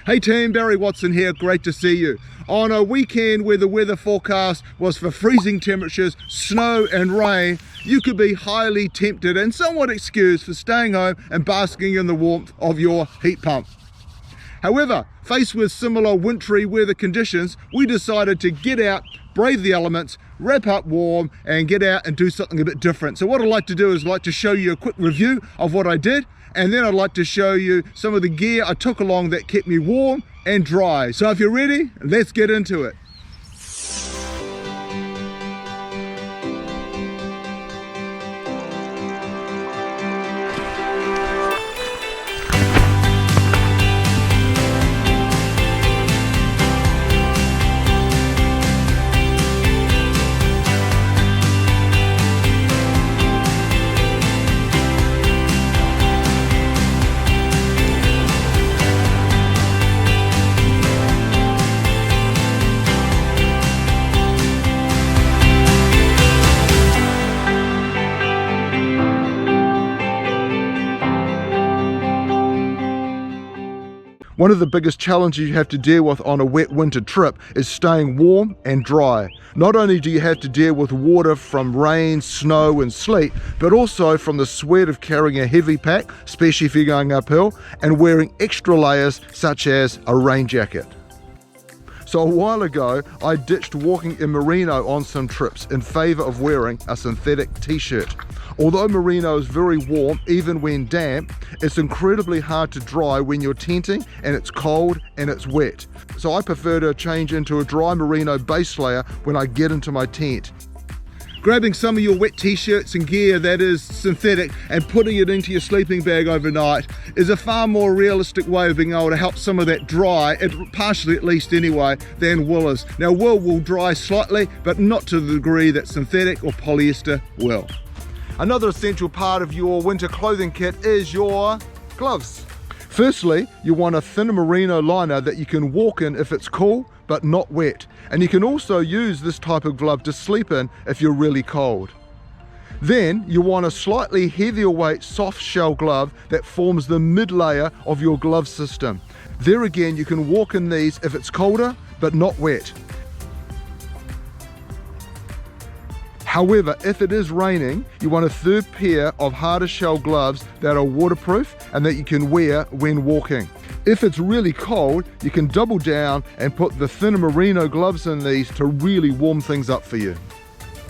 Hey team, Barry Watson here, great to see you. On a weekend where the weather forecast was for freezing temperatures, snow and rain, you could be highly tempted and somewhat excused for staying home and basking in the warmth of your heat pump. However, faced with similar wintry weather conditions, we decided to get out, brave the elements, wrap up warm and get out and do something a bit different. So what I'd like to do is I'd like to show you a quick review of what I did, and then I'd like to show you some of the gear I took along that kept me warm and dry. So if you're ready, let's get into it. One of the biggest challenges you have to deal with on a wet winter trip is staying warm and dry. Not only do you have to deal with water from rain, snow and sleet, but also from the sweat of carrying a heavy pack, especially if you're going uphill, and wearing extra layers such as a rain jacket. So a while ago, I ditched walking in merino on some trips in favour of wearing a synthetic t-shirt. Although merino is very warm even when damp, it's incredibly hard to dry when you're tenting and it's cold and it's wet. So I prefer to change into a dry merino base layer when I get into my tent. Grabbing some of your wet t-shirts and gear that is synthetic and putting it into your sleeping bag overnight is a far more realistic way of being able to help some of that dry, partially at least anyway, than wool is. Now wool will dry slightly, but not to the degree that synthetic or polyester will. Another essential part of your winter clothing kit is your gloves. Firstly, you want a thin merino liner that you can walk in if it's cool but not wet. And you can also use this type of glove to sleep in if you're really cold. Then you want a slightly heavier weight soft shell glove that forms the mid layer of your glove system. There again, you can walk in these if it's colder but not wet. However, if it is raining, you want a third pair of harder shell gloves that are waterproof and that you can wear when walking. If it's really cold, you can double down and put the thinner merino gloves in these to really warm things up for you.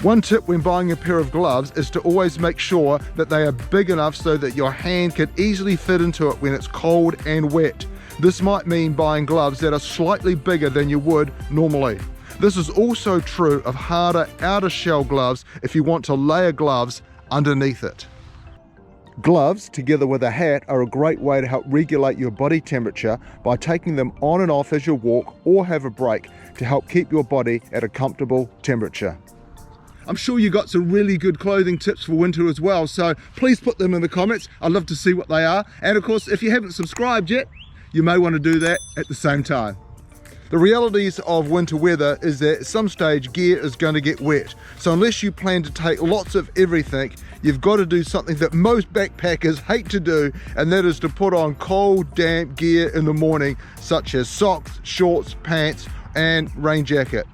One tip when buying a pair of gloves is to always make sure that they are big enough so that your hand can easily fit into it when it's cold and wet. This might mean buying gloves that are slightly bigger than you would normally. This is also true of harder outer shell gloves if you want to layer gloves underneath it. Gloves, together with a hat, are a great way to help regulate your body temperature by taking them on and off as you walk or have a break to help keep your body at a comfortable temperature. I'm sure you got some really good clothing tips for winter as well, so please put them in the comments. I'd love to see what they are. And of course, if you haven't subscribed yet, you may want to do that at the same time. The realities of winter weather is that at some stage gear is going to get wet. So unless you plan to take lots of everything, you've got to do something that most backpackers hate to do, and that is to put on cold, damp gear in the morning, such as socks, shorts, pants, and rain jacket.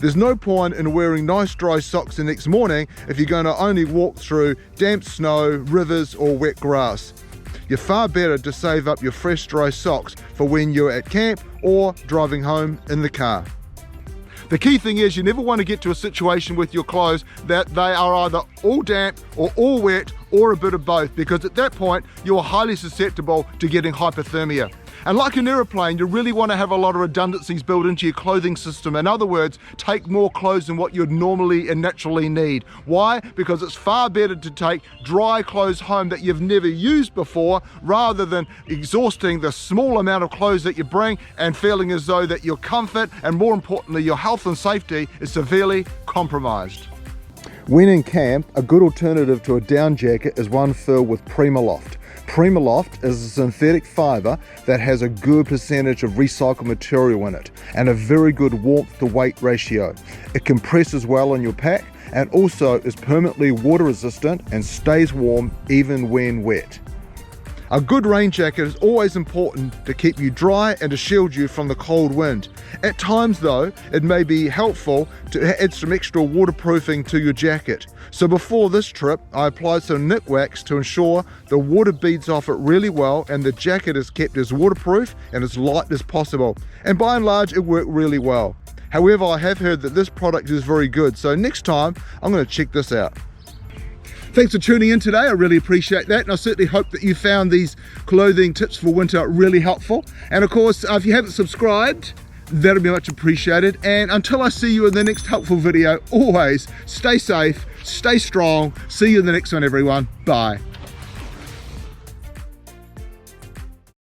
There's no point in wearing nice dry socks the next morning if you're going to only walk through damp snow, rivers, or wet grass. You're far better to save up your fresh dry socks for when you're at camp or driving home in the car. The key thing is you never want to get to a situation with your clothes that they are either all damp or all wet or a bit of both, because at that point you're highly susceptible to getting hypothermia. And like an aeroplane, you really want to have a lot of redundancies built into your clothing system. In other words, take more clothes than what you'd normally and naturally need. Why? Because it's far better to take dry clothes home that you've never used before, rather than exhausting the small amount of clothes that you bring and feeling as though that your comfort and, more importantly, your health and safety is severely compromised. When in camp, a good alternative to a down jacket is one filled with Primaloft. Primaloft is a synthetic fibre that has a good percentage of recycled material in it and a very good warmth to weight ratio. It compresses well in your pack and also is permanently water resistant and stays warm even when wet. A good rain jacket is always important to keep you dry and to shield you from the cold wind. At times though, it may be helpful to add some extra waterproofing to your jacket. So before this trip, I applied some knit wax to ensure the water beads off it really well and the jacket is kept as waterproof and as light as possible. And by and large, it worked really well. However, I have heard that this product is very good, so next time I'm going to check this out. Thanks for tuning in today. I really appreciate that, and I certainly hope that you found these clothing tips for winter really helpful. And of course, if you haven't subscribed, that'll be much appreciated. And until I see you in the next helpful video, always stay safe, stay strong. See you in the next one, everyone. Bye.